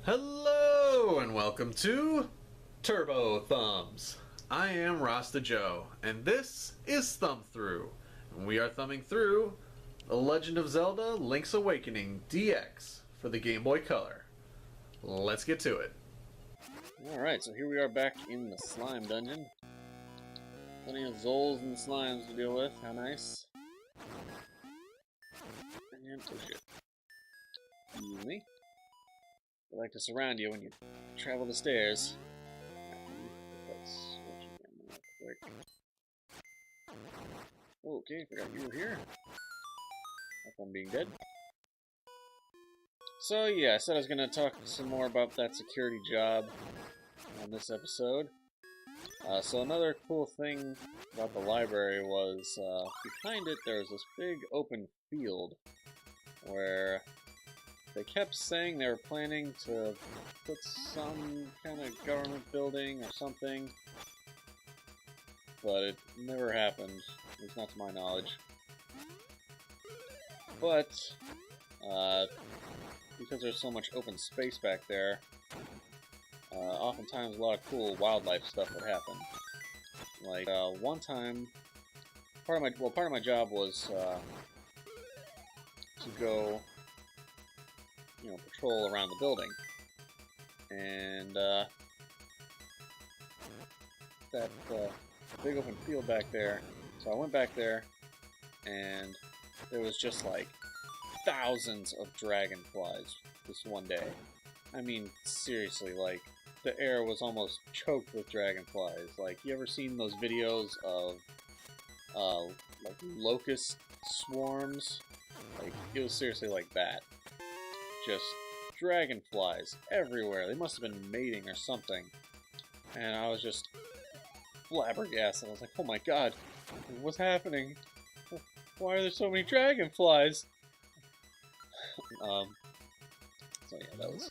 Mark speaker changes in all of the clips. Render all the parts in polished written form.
Speaker 1: Hello and welcome to Turbo Thumbs. I am Rasta Joe, and this is Thumb Through. And we are thumbing through The Legend of Zelda Link's Awakening DX for the Game Boy Color. Let's get to it.
Speaker 2: Alright, so here we are back in the slime dungeon. Plenty of Zols and slimes to deal with. How nice. And oh shit. Excuse me. They like to surround you when you travel the stairs. Let's switch again real quick. Okay, forgot you were here. Up on being dead. So yeah, I said I was going to talk some more about that security job on this episode. So another cool thing about the library was behind it there was this big open field where they kept saying they were planning to put some kind of government building or something, but it never happened, at least not to my knowledge. But because there's so much open space back there, oftentimes a lot of cool wildlife stuff would happen. Like one time, part of my job was to go, patrol around the building, and that big open field back there. So I went back there, and there was just like thousands of dragonflies this one day. I mean, seriously, like, the air was almost choked with dragonflies. Like, you ever seen those videos of, like, locust swarms? Like, it was seriously like that. Just dragonflies everywhere. They must have been mating or something. And I was just flabbergasted. I was like, oh my god, what's happening? Why are there so many dragonflies? So yeah, that was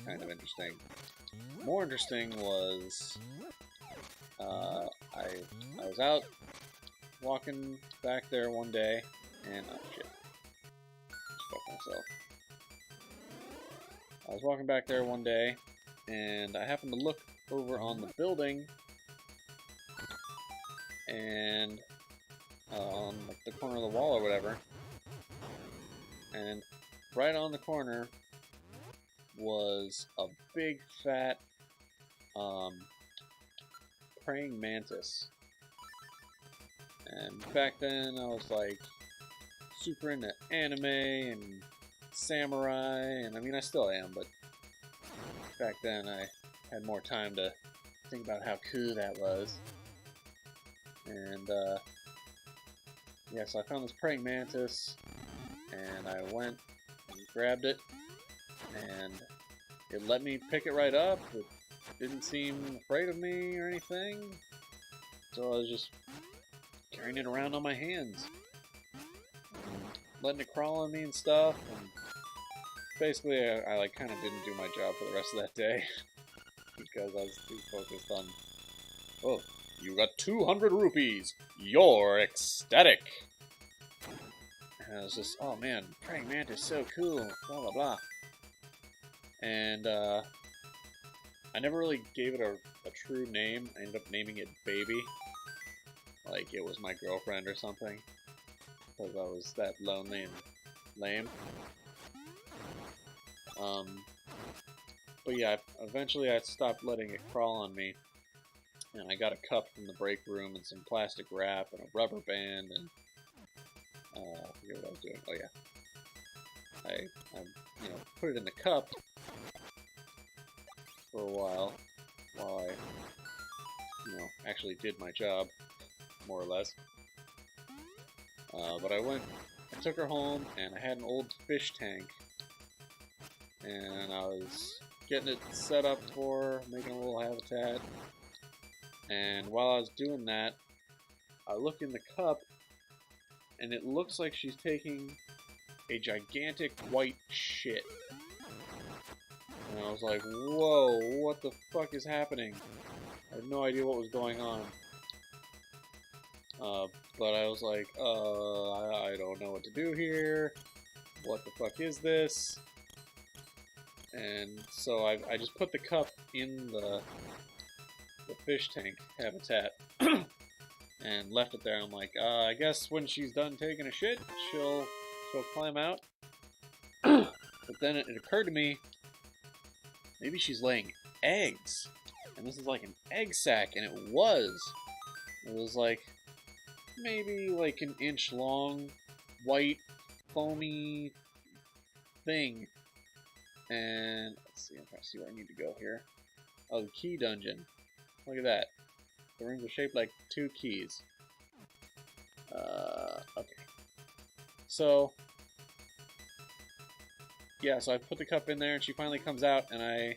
Speaker 2: kind of interesting. More interesting was, I was out walking back there one day, and oh shit, just fucked myself. I was walking back there one day, and I happened to look over on the building, and on like the corner of the wall or whatever, and right on the corner was a big fat praying mantis. And back then I was like super into anime and samurai, and I mean I still am, but back then I had more time to think about how cool that was. And yeah, so I found this praying mantis, and I went and grabbed it, and it let me pick it right up. It didn't seem afraid of me or anything, so I was just carrying it around on my hands, and letting it crawl on me and stuff. And basically, I like kind of didn't do my job for the rest of that day because I was too focused on, oh, you got 200 rupees. You're ecstatic. And I was just, oh man, praying mantis, so cool, blah blah blah. And I never really gave it a true name. I ended up naming it Baby, like it was my girlfriend or something, because I was that lonely and lame. But yeah, eventually I stopped letting it crawl on me, and I got a cup from the break room and some plastic wrap and a rubber band, and I forget what I was doing. Oh yeah, I put it in the cup for a while I actually did my job, more or less. But I took her home, and I had an old fish tank, and I was getting it set up for her, making a little habitat. And while I was doing that, I look in the cup, and it looks like she's taking a gigantic white shit. And I was like, whoa, what the fuck is happening? I had no idea what was going on. But I was like, I don't know what to do here. What the fuck is this? And so I just put the cup in the fish tank habitat and left it there. I'm like, I guess when she's done taking a shit, she'll climb out. But then it occurred to me, maybe she's laying eggs. And this is like an egg sack, and it was. It was like maybe like an inch long, white, foamy thing. And let's see, I'm trying to see where I need to go here. Oh, the key dungeon. Look at that. The rooms are shaped like 2 keys. Okay. So, yeah, so I put the cup in there, and she finally comes out, and I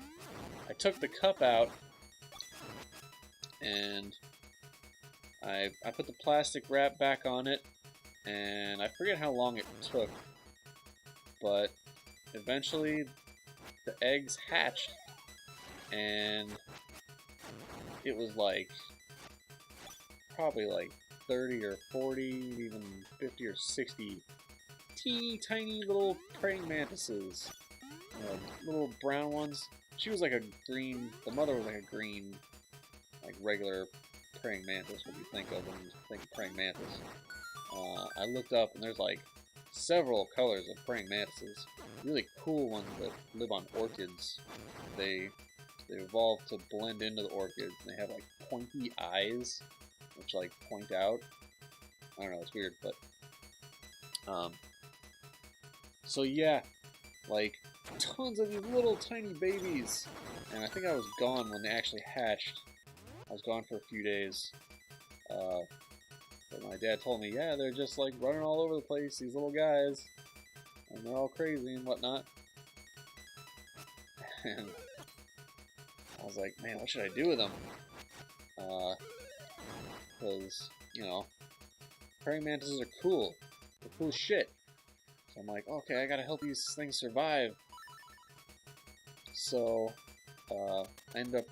Speaker 2: took the cup out, and I put the plastic wrap back on it, and I forget how long it took, but eventually the eggs hatched, and it was like probably like 30 or 40, even 50 or 60 teeny tiny little praying mantises. Little brown ones. She was like a green, the mother was like a green, like regular praying mantis, what you think of when you think of praying mantis. I looked up and there's like several colors of praying mantises. Really cool ones that live on orchids. They evolve to blend into the orchids, and they have like pointy eyes, which like point out. I don't know, it's weird, but so yeah, like tons of these little tiny babies, and I think I was gone when they actually hatched. I was gone for a few days, but my dad told me, yeah, they're just like running all over the place, these little guys, and they're all crazy and whatnot. And I was like, man, what should I do with them? Because, you know, praying mantises are cool. They're cool as shit. So I'm like, okay, I gotta help these things survive. So, I ended up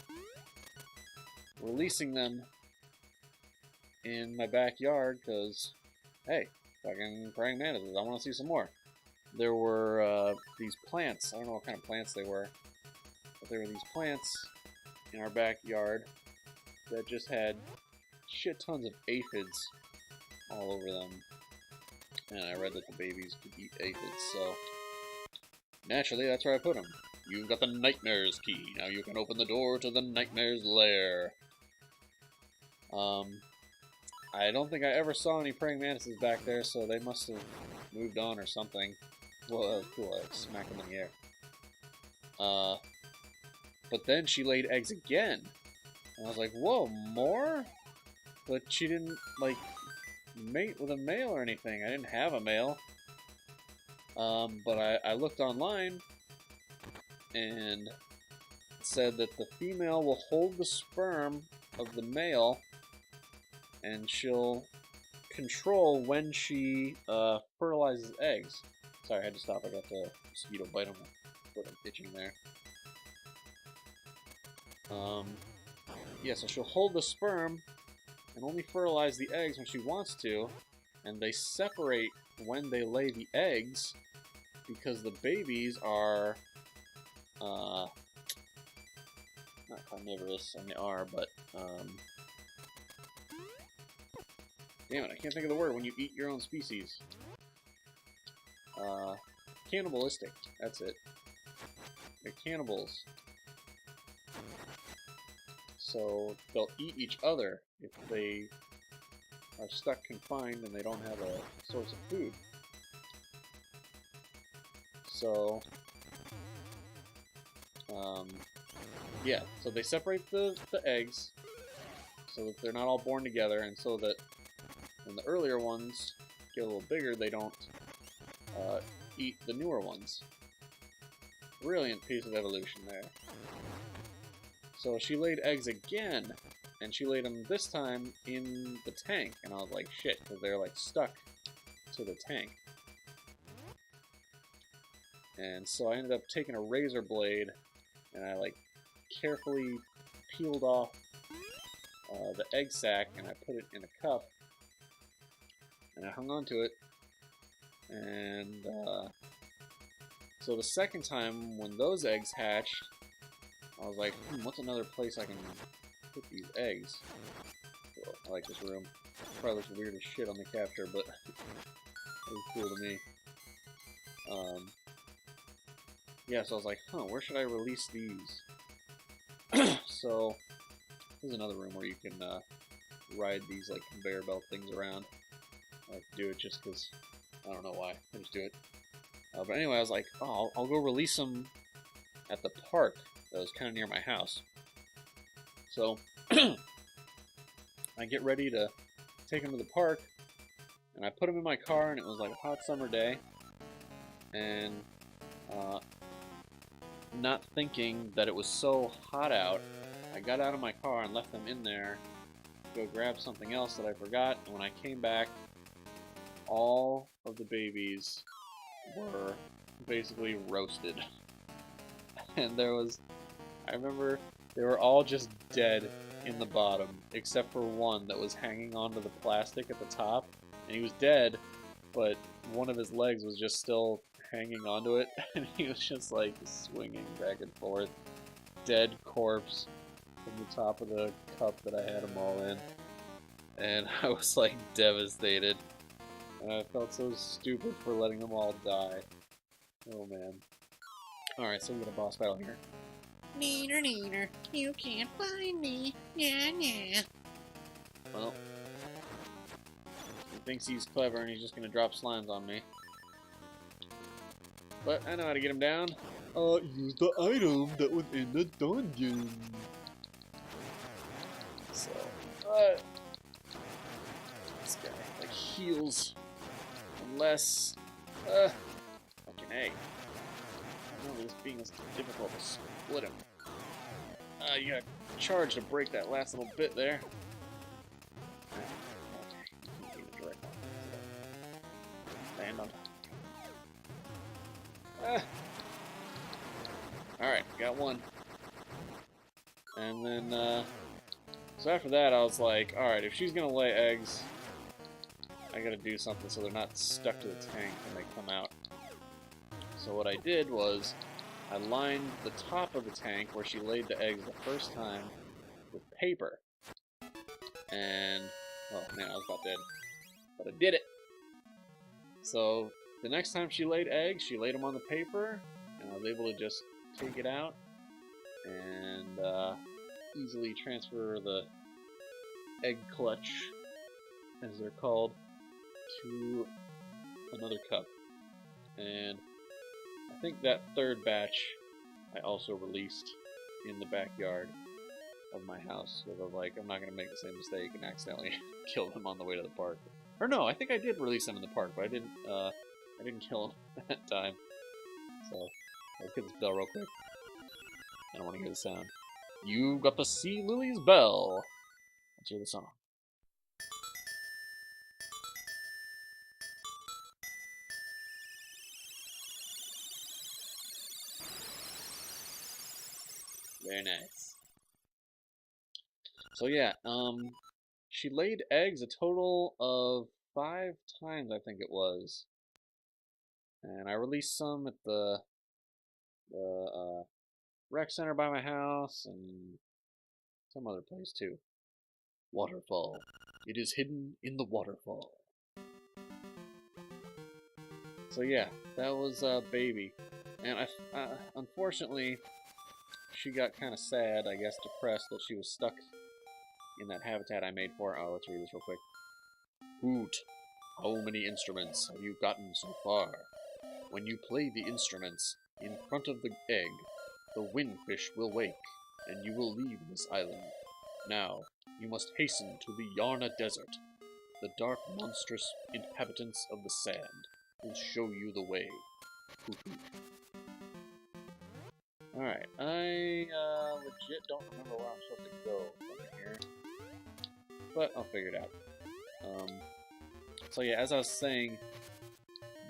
Speaker 2: releasing them in my backyard because, hey, fucking praying mantises, I want to see some more. There were these plants. I don't know what kind of plants they were, but there were these plants in our backyard that just had shit tons of aphids all over them. And I read that the babies could eat aphids, so naturally that's where I put them. You've got the Nightmare's key. Now you can open the door to the Nightmare's lair. I don't think I ever saw any praying mantises back there, so they must have moved on or something. Well, that was cool. I smacked them in the air. But then she laid eggs again. And I was like, whoa, more? But she didn't, like, mate with a male or anything. I didn't have a male. But I looked online, and it said that the female will hold the sperm of the male, and she'll control when she fertilizes eggs. Sorry, I had to stop. I got the mosquito bite on my foot. I'm itching there. Yeah, so she'll hold the sperm and only fertilize the eggs when she wants to, and they separate when they lay the eggs because the babies are not carnivorous. I mean, they are, but damn it, I can't think of the word when you eat your own species. Cannibalistic. That's it. They're cannibals. So they'll eat each other if they are stuck confined and they don't have a source of food. So, yeah, so they separate the eggs so that they're not all born together, and so that when the earlier ones get a little bigger, they don't eat the newer ones. Brilliant piece of evolution there. So she laid eggs again, and she laid them this time in the tank, and I was like, shit, because they're like stuck to the tank. And so I ended up taking a razor blade, and I like carefully peeled off the egg sac, and I put it in a cup, and I hung on to it, and So the second time, when those eggs hatched, I was like, what's another place I can put these eggs? Well, I like this room. Probably looks weird as shit on the capture, but it was cool to me. Yeah, so I was like, where should I release these? So, there's another room where you can ride these like conveyor belt things around. I like to do it just because I don't know why. I just do it. But anyway, I was like, oh, I'll go release them at the park that was kind of near my house. So, I get ready to take them to the park, and I put them in my car, and it was like a hot summer day, and not thinking that it was so hot out, I got out of my car and left them in there to go grab something else that I forgot, and when I came back, all of the babies were basically roasted. And I remember they were all just dead in the bottom, except for one that was hanging onto the plastic at the top, and he was dead, but one of his legs was just still hanging onto it, and he was just like swinging back and forth, dead corpse from the top of the cup that I had them all in, and I was like devastated, and I felt so stupid for letting them all die. Oh man. Alright, so we got a boss battle here.
Speaker 3: Neener, neener, you can't find me. Yeah, yeah.
Speaker 2: Well, he thinks he's clever and he's just gonna drop slimes on me. But I know how to get him down. Use the item that was in the dungeon. So, this guy like heals unless, fucking A. I don't know this being is difficult to split him. You gotta charge to break that last little bit there. Land on. Alright, got one. And then, so after that I was like, alright, if she's gonna lay eggs, I gotta do something so they're not stuck to the tank when they come out. So what I did was, I lined the top of the tank where she laid the eggs the first time with paper. And, oh man, I was about dead. But I did it! So, the next time she laid eggs, she laid them on the paper, and I was able to just take it out and easily transfer the egg clutch, as they're called, to another cup. And I think that third batch I also released in the backyard of my house, because I was like, I'm not going to make the same mistake and accidentally kill them on the way to the park. Or no, I think I did release them in the park, but I didn't kill them that time. So, let's get this bell real quick. I don't want to hear the sound. You got the Sea Lily's bell. Let's hear the song. Very nice. So yeah, she laid eggs a total of 5 times, I think it was. And I released some at the rec center by my house and some other place too. Waterfall. It is hidden in the waterfall. So yeah, that was Baby. And unfortunately, she got kind of sad, I guess, depressed that she was stuck in that habitat I made for her. Oh, let's read this real quick. Hoot. How many instruments have you gotten so far? When you play the instruments in front of the egg, the windfish will wake, and you will leave this island. Now, you must hasten to the Yarna Desert. The dark, monstrous inhabitants of the sand will show you the way. Hoot hoot. Alright, I legit don't remember where I'm supposed to go from here. But I'll figure it out. So yeah, as I was saying,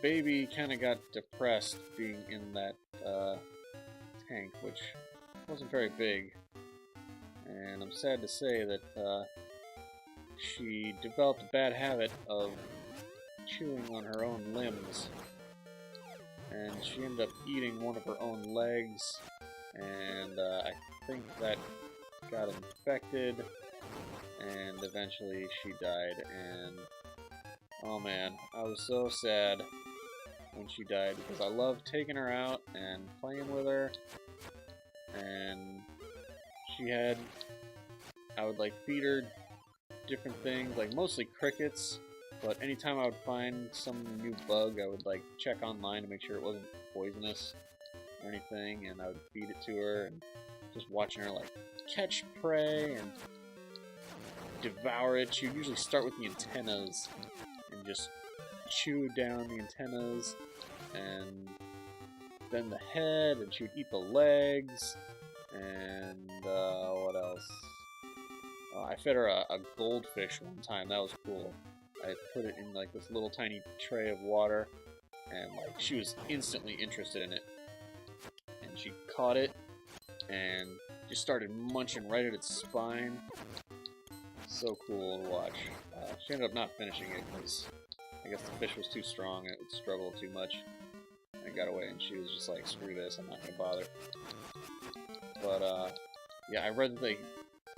Speaker 2: Baby kind of got depressed being in that tank, which wasn't very big. And I'm sad to say that she developed a bad habit of chewing on her own limbs. and she ended up eating one of her own legs, and I think that got infected, and eventually she died, and oh man, I was so sad when she died, because I loved taking her out and playing with her, and I would like feed her different things, like mostly crickets, but anytime I would find some new bug, I would like check online to make sure it wasn't poisonous or anything, and I would feed it to her, and just watching her like catch prey and devour it. She would usually start with the antennas and just chew down the antennas, and then the head, and she would eat the legs, and what else? I fed her a goldfish one time. That was cool. I put it in like this little tiny tray of water, and like she was instantly interested in it. And she caught it and just started munching right at its spine. So cool to watch. She ended up not finishing it because I guess the fish was too strong. It would struggle too much. I got away, and she was just like, "Screw this! I'm not gonna bother." But yeah, I read that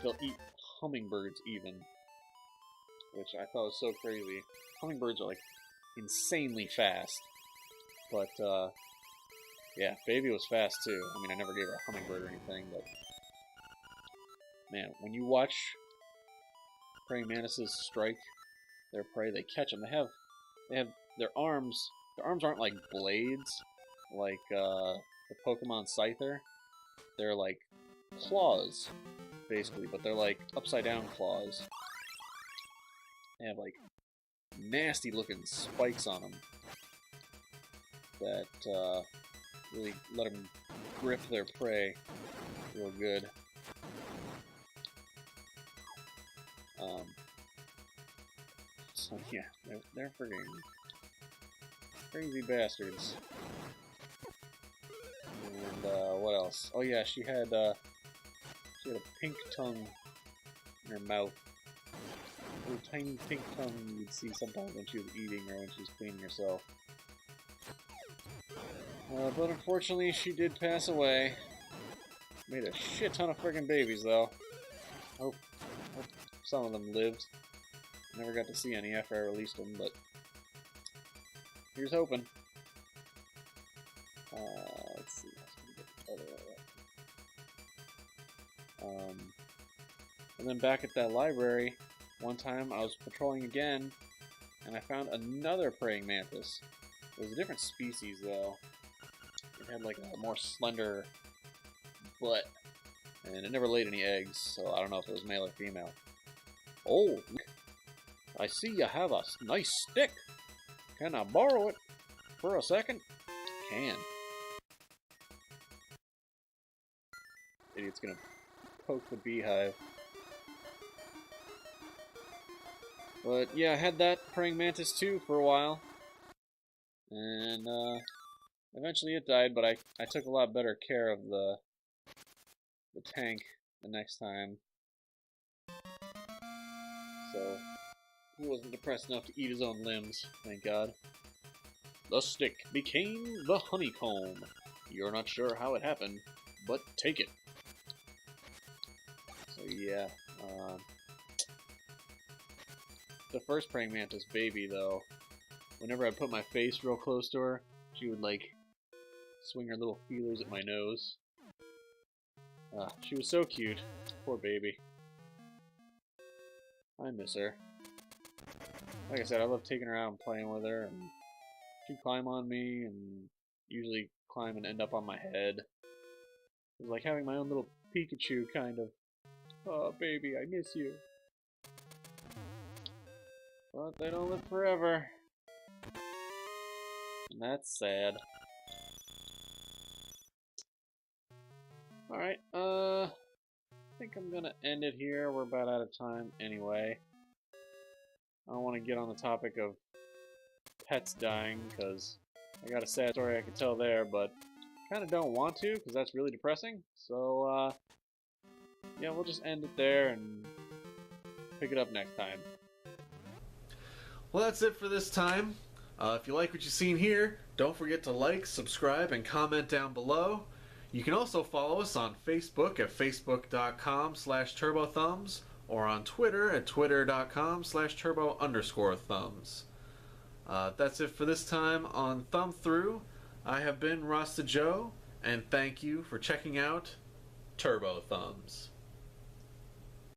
Speaker 2: they'll eat hummingbirds even, which I thought was so crazy. Hummingbirds are like insanely fast, but yeah, baby was fast too. I mean, I never gave her a hummingbird or anything, but man, when you watch praying mantises strike their prey, they catch them. They have their arms. Their arms aren't like blades, like the Pokemon Scyther. They're like claws, basically, but they're like upside down claws. They have like nasty looking spikes on them that really let them grip their prey real good. So yeah, they're friggin' crazy bastards. And what else? Oh yeah, she had a pink tongue in her mouth. A little tiny pink tongue you'd see sometimes when she was eating or when she was cleaning herself. But unfortunately, she did pass away. Made a shit ton of friggin' babies, though. Hope some of them lived. Never got to see any after I released them, but here's hoping. Let's see. And then back at that library, one time I was patrolling again, and I found another praying mantis. It was a different species, though. It had like a more slender butt, and it never laid any eggs, so I don't know if it was male or female. Oh, I see you have a nice stick. Can I borrow it for a second? Can. Idiot's gonna poke the beehive. But yeah, I had that praying mantis too for a while. And eventually it died, but I took a lot better care of the tank the next time. So he wasn't depressed enough to eat his own limbs, thank God. The stick became the honeycomb. You're not sure how it happened, but take it. So yeah, the first praying mantis baby, though, whenever I put my face real close to her, she would like swing her little feelers at my nose. She was so cute. Poor baby. I miss her. Like I said, I love taking her out and playing with her, and she'd climb on me and usually climb and end up on my head. It was like having my own little Pikachu, kind of. Oh, baby, I miss you. But they don't live forever. And that's sad. Alright, I think I'm gonna end it here. We're about out of time anyway. I don't want to get on the topic of pets dying, because I got a sad story I could tell there, but kind of don't want to, because that's really depressing. So, yeah, we'll just end it there and pick it up next time.
Speaker 1: Well, that's it for this time. If you like what you've seen here, don't forget to like, subscribe, and comment down below. You can also follow us on Facebook at facebook.com/turbothumbs or on Twitter at twitter.com/turbo_thumbs. That's it for this time on Thumb Through. I have been Rasta Joe, and thank you for checking out Turbo Thumbs.